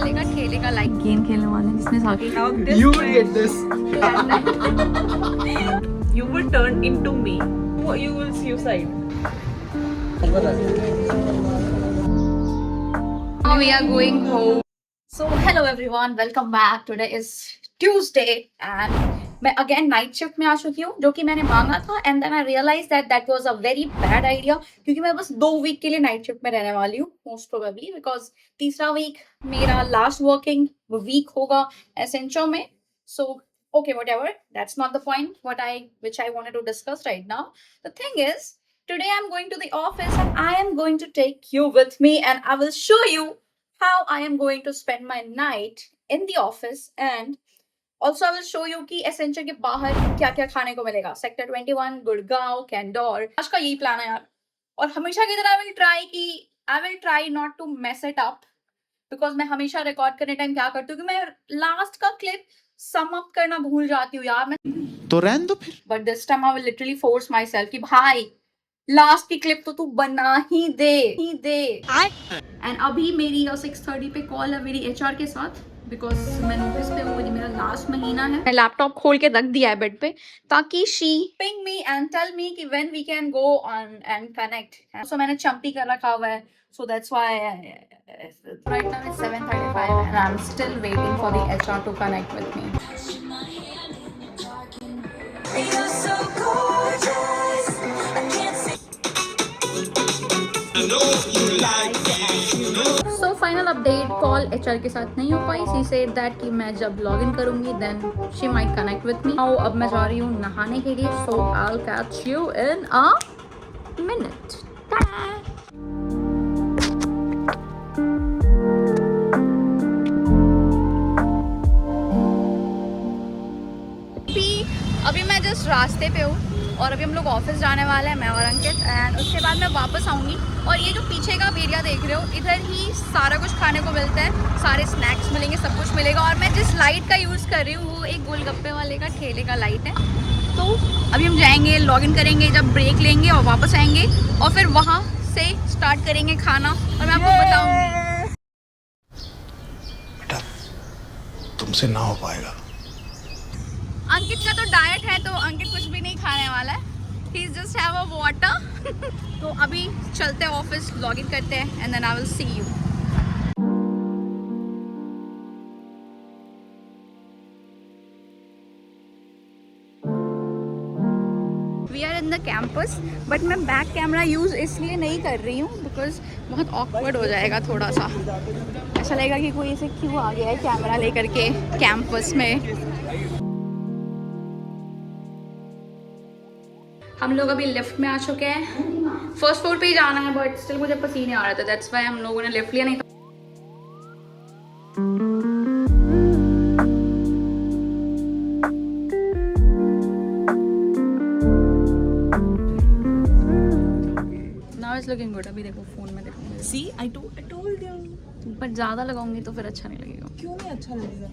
वाले का ठेले का लाइक गेम खेलने वाले जिसमें साकी You will get this. You will turn into me. You will suicide. Now we are going home. So hello everyone, welcome back. Today is Tuesday and मैं again night shift में आ चुकी हूँ जो कि मैंने मांगा था and then I realise that was a very bad idea क्योंकि मैं बस 2 वीक के लिए नाइट शिफ्ट में रहने वाली हूँ मोस्ट प्रोबेबली बिकॉज तीसरा वीक मेरा लास्ट वर्किंग वीक होगा एसेंचो में. सो okay, whatever, that's not the point which I wanted to discuss right now. The thing is, today I'm going to the office and I am going to take you with me and I will show you how I am going to spend my night in the office and also I will show you कि Accenture के बाहर क्या क्या खाने को मिलेगा. Sector 21, Gurgaon, candour. आज का यही प्लान है यार. और हमेशा की तरह I will try not to mess it up because मैं हमेशा रिकॉर्ड करने टाइम क्या करती हूँ कि मैं लास्ट का क्लिप सम अप करना भूल जाती हूँ यार. मैं तो रहने दो फिर. But this time I will literally force my self कि भाई लास्ट की क्लिप तो तू बना ही दे. एंड अभी मेरी 6:30 पे कॉल है मेरी एचआर के साथ बिकॉज मैं नोटिस पे हूँ. मेरा लास्ट महीना है. मैं लैपटॉप खोल के रख दिया है बेड पे ताकि she ping me and tell me कि when we can go on and connect. So मैंने चंपी कर रखा हुआ है. So that's why right now it's 7:35 and I'm still waiting for the HR to connect with me. You're so gorgeous. I can't see. I know you like it. So final update call HR के साथ नहीं हो पाई. She said that कि मैं जब login करूँगी then she might connect with me. Now अब मैं जा रही हूँ नहाने के लिए. So I'll catch you in a minute. Ta-da! अभी मैं जस्ट रास्ते पे हूँ और अभी हम लोग ऑफिस जाने वाले हैं मैं और अंकित. एंड उसके बाद मैं वापस आऊँगी और ये जो पीछे का एरिया देख रहे हो इधर ही सारा कुछ खाने को मिलता है. सारे स्नैक्स मिलेंगे, सब कुछ मिलेगा. और मैं जिस लाइट का यूज़ कर रही हूँ वो एक गोलगप्पे वाले का ठेले का लाइट है. तो अभी हम जाएंगे, लॉगिन करेंगे, जब ब्रेक लेंगे और वापस आएंगे और फिर वहाँ से स्टार्ट करेंगे खाना. और मैं आपको बताऊँगी बेटा तुमसे ना हो पाएगा. अंकित का तो डाइट है तो अंकित कुछ भी नहीं खाने वाला है. He just have a water. तो अभी चलते हैं ऑफिस, लॉगिन करते हैं and then I will see you. We are in the campus but मैं बैक कैमरा यूज़ इसलिए नहीं कर रही हूँ बिकॉज बहुत ऑकवर्ड हो जाएगा थोड़ा सा. ऐसा लगेगा कि कोई ऐसे क्यों आ गया है कैमरा लेकर के कैंपस में. हम लोग अभी लिफ्ट में आ चुके हैं. फर्स्ट फ्लोर पे ही जाना है बट स्टिल मुझे पसीने आ रहे थे. दैट्स व्हाई हम लोगों ने लिफ्ट लिया. नहीं नाउ इट्स लुकिंग गुड. अभी देखो फोन में देखो. See, I told you. पर ज़्यादा लगाऊंगी तो फिर अच्छा नहीं लगेगा. क्यों नहीं अच्छा लगेगा?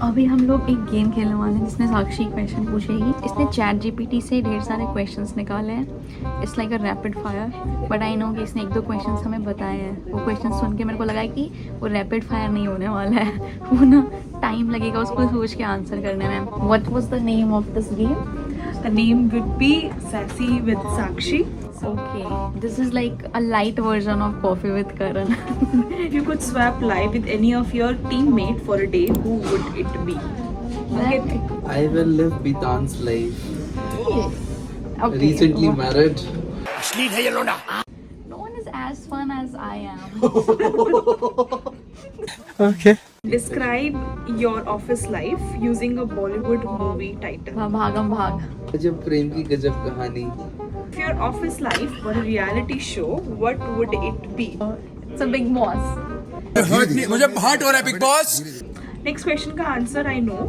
अभी हम लोग एक गेम खेलने वाले हैं जिसमें साक्षी क्वेश्चन पूछेगी. इसने चैट जीपीटी से ढेर सारे क्वेश्चंस निकाले हैं. It's like a rapid fire but I know कि इसने 1-2 क्वेश्चंस हमें बताए हैं. वो क्वेश्चन सुन के मेरे को लगा कि वो रैपिड फायर नहीं होने वाला है. वो ना टाइम लगेगा उसको सोच के आंसर करने में. What was the name of this game? The name would be Sassy with Sakshi. Okay, this is like a light version of Coffee with Karan. If you could swap life with any of your teammate for a day, who would it be? I will live Bitan's life. Okay. Recently married. No one is as fun as I am. Okay. Describe your office life using a Bollywood movie title. भागम भाग. गजब प्रेम की गजब कहानी. If your office life were a reality show, what would it be? It's a Big Boss. मुझे hurt हो रहा है big boss. Next question का answer I know.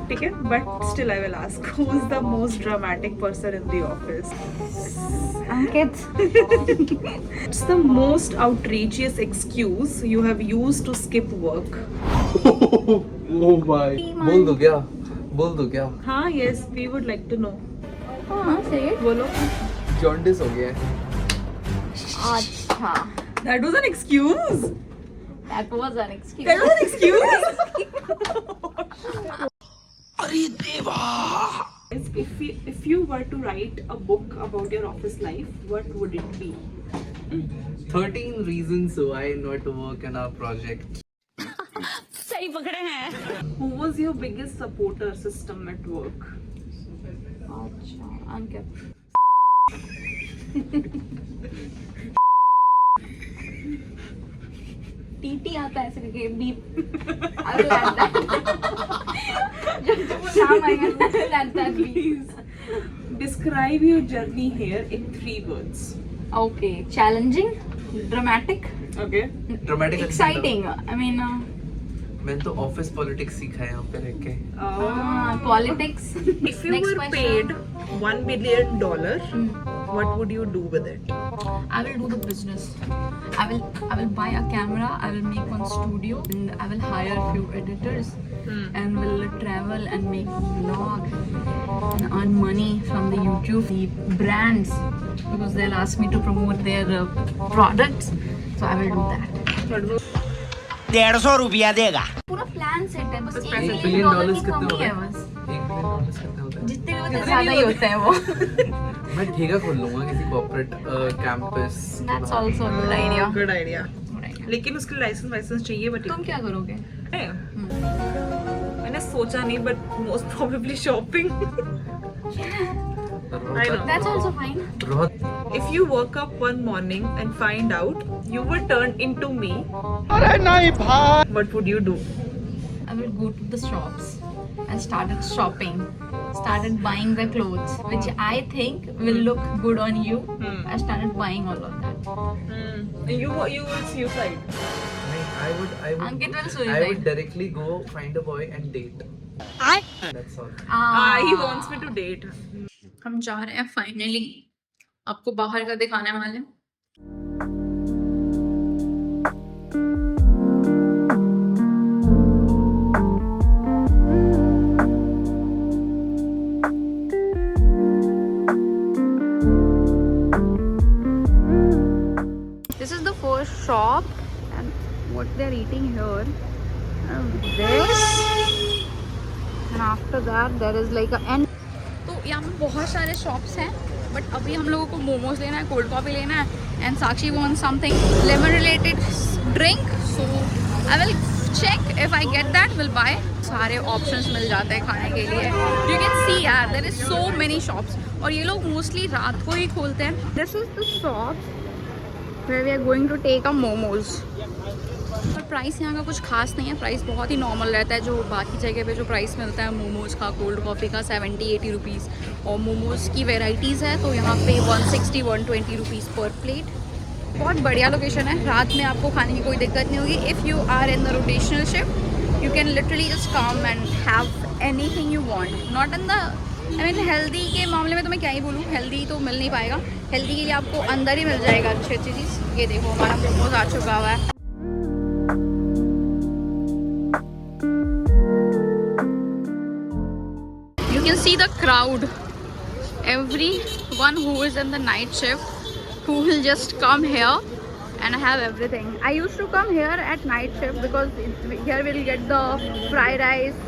ठीक है, but still I will ask. Who is the most dramatic person in the office? Ankit. What's the most outrageous excuse you have used to skip work? Oh my. बोल दो क्या? बोल दो क्या? हाँ, yes, we would like to know. हाँ, say it. बोलो. Jaundice हो गया है। अच्छा, That was an excuse. that was an excuse. That was an excuse. If you were to write a book about your office life, what would it be? 13 reasons why not to work in our project. Who was your biggest supporter system at work? अच्छा, Ankit. TT आता है ऐसे करके beep. I will add that. जब नाम आएगा I will add that beep. Please describe your journey here in 3 words. Okay, challenging, dramatic, Okay. Dramatic अच्छा exciting. I mean, था। मैंने तो ऑफिस पॉलिटिक्स सीखा है यहाँ पे रह के। politics. If you Next were question. paid $1 billion, what would you do with it? I will do the business. I will buy a camera. I will make one studio, and I will hire a few editors, and will travel and make vlog and earn money from the YouTube, the brands, because they'll ask me to promote their products. So I will do that. 150 रुपया देगा। पूरा plan set है, बस $1 $1 billion billion की कितने कमी होते है हैं? बस। $1 billion कितने होते हैं? जितने भी होते हैं ज्यादा ही होते हैं वो। मैं ठेका खोल लूंगा किसी corporate campus. That's also a good idea. Good idea. Good idea. लेकिन उसके लाइसेंस चाहिए बट तुम क्या करोगे? मैंने सोचा नहीं but most probably shopping. I know. That's also fine. Rohit If you woke up one morning and find out you were turned into me, what would you do? I will go to the shops and started shopping, started buying the clothes which I think will look good on you. I started buying all of that. You will suicide. I would Ankit will I suicide. would directly go find a boy and date. That's all. He wants me to date. हम जा रहे हैं finally, आपको बाहर का दिखाने वाले हैं। This is the first shop and what they're eating here. This and after that there is like a end. तो यहाँ पे बहुत सारे शॉप्स हैं बट अभी हम लोगों को मोमोज लेना है, कोल्ड कॉफ़ी लेना है and Sakshi want something lemon related drink, so I will check if I get that will buy. सारे ऑप्शंस मिल जाते हैं खाने के लिए। यू कैन सी यार there is so many shops और ये लोग मोस्टली रात को ही खोलते हैं। This is the shop where we are going to take a momos. और प्राइस यहाँ का कुछ खास नहीं है, प्राइस बहुत ही नॉर्मल रहता है जो बाकी जगह पे जो प्राइस मिलता है मोमोज़ का, कोल्ड कॉफ़ी का 70-80 रुपीज़, और मोमोज़ की वेराइटीज़ है तो यहाँ पे 160-120 रुपीज़ पर प्लेट। बहुत बढ़िया लोकेशन है, रात में आपको खाने की कोई दिक्कत नहीं होगी। If you are in the rotational shift you can literally just come and have anything you want. Not in the I mean healthy के मामले में तो मैं क्या ही बोलूँ, हेल्दी तो मिल नहीं पाएगा, हेल्दी के लिए आपको अंदर ही मिल जाएगा अच्छी अच्छी चीज़। ये देखो हमारा मोमोज आ चुका हुआ है। You can see the crowd, everyone who is in the night shift who will just come here and have everything. I used to come here at night shift because here we'll get the fried rice.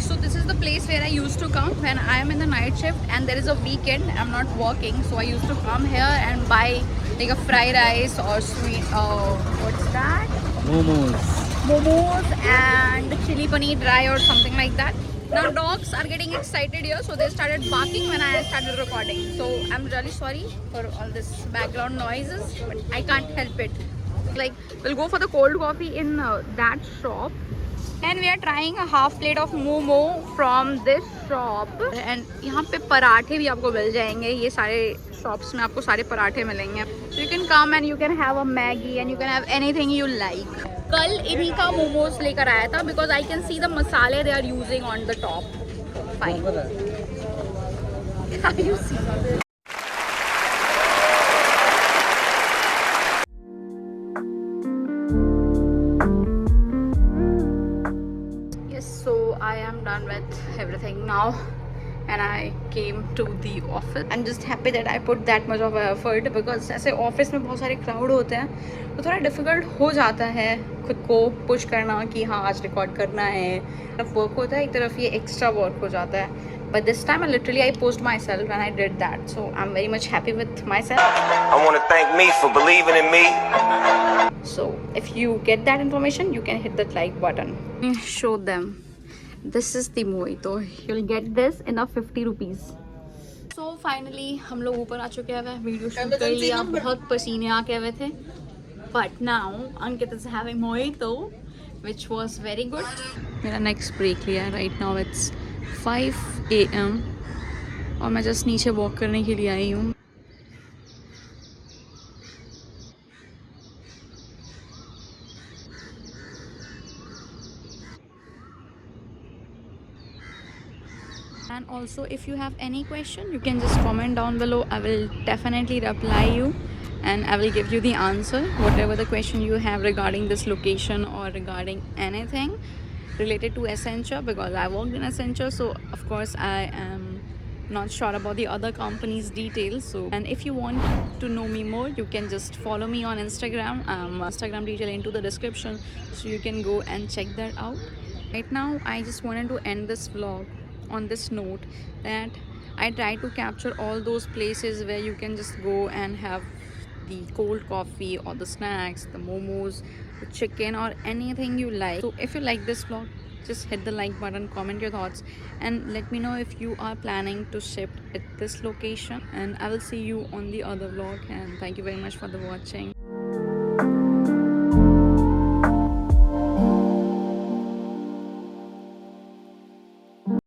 So this is the place where I used to come when I am in the night shift and there is a weekend, I'm not working, so I used to come here and buy like a fried rice or sweet, what's that? Momos and chili paneer dry or something like that. Now dogs are getting excited here, so they started barking when I started recording. So I'm really sorry for all this background noises, but I can't help it. Like we'll go for the cold coffee in that shop, and we are trying a half plate of momo from this shop. And यहाँ पे पराठे भी आपको मिल जाएंगे, ये सारे shops में आपको सारे पराठे मिलेंगे. So you can come and you can have a Maggi and you can have anything you like. कल इन्हीं का मोमोज लेकर आया था because I can see the masale they are using on the top. Fine. Have you seen? Yes, so I am done with everything now and I came to the office. I'm just happy that I put that much of effort because ऐसे office में बहुत सारे crowd होते हैं तो थोड़ा difficult हो जाता है खुद को पुश करना कि हाँ आज रिकॉर्ड करना है. तरफ वर्क होता है, एक तरफ ये एक्स्ट्रा वर्क हो जाता है. But this time I pushed myself and I did that. So I'm very much happy with myself. I want to thank me for believing in me. So if you get that information, you can hit that like button. Show them. This is the mojito. You'll get this in a 50 rupees. So finally हम लोग ऊपर आ चुके हैं. Video shoot कर लिया, बहुत पसीने आके हुए थे. But now Ankit is having mojito, which was very good. मेरा next break लिया. Right now it's 5 AM और मैं जस्ट नीचे वॉक करने के लिए आई हूँ. And also if you have any question you can just comment down below. I will definitely reply you and I will give you the answer whatever the question you have regarding this location or regarding anything related to Accenture, because I worked in Accenture, so of course I am not sure about the other company's details. So, and if you want to know me more, you can just follow me on Instagram. Instagram detail into the description, so you can go and check that out. Right now I just wanted to end this vlog on this note that I try to capture all those places where you can just go and have the cold coffee or the snacks, the momos, the chicken or anything you like. So if you like this vlog, just hit the like button, comment your thoughts and let me know if you are planning to shift at this location, and I will see you on the other vlog. And thank you very much for the watching.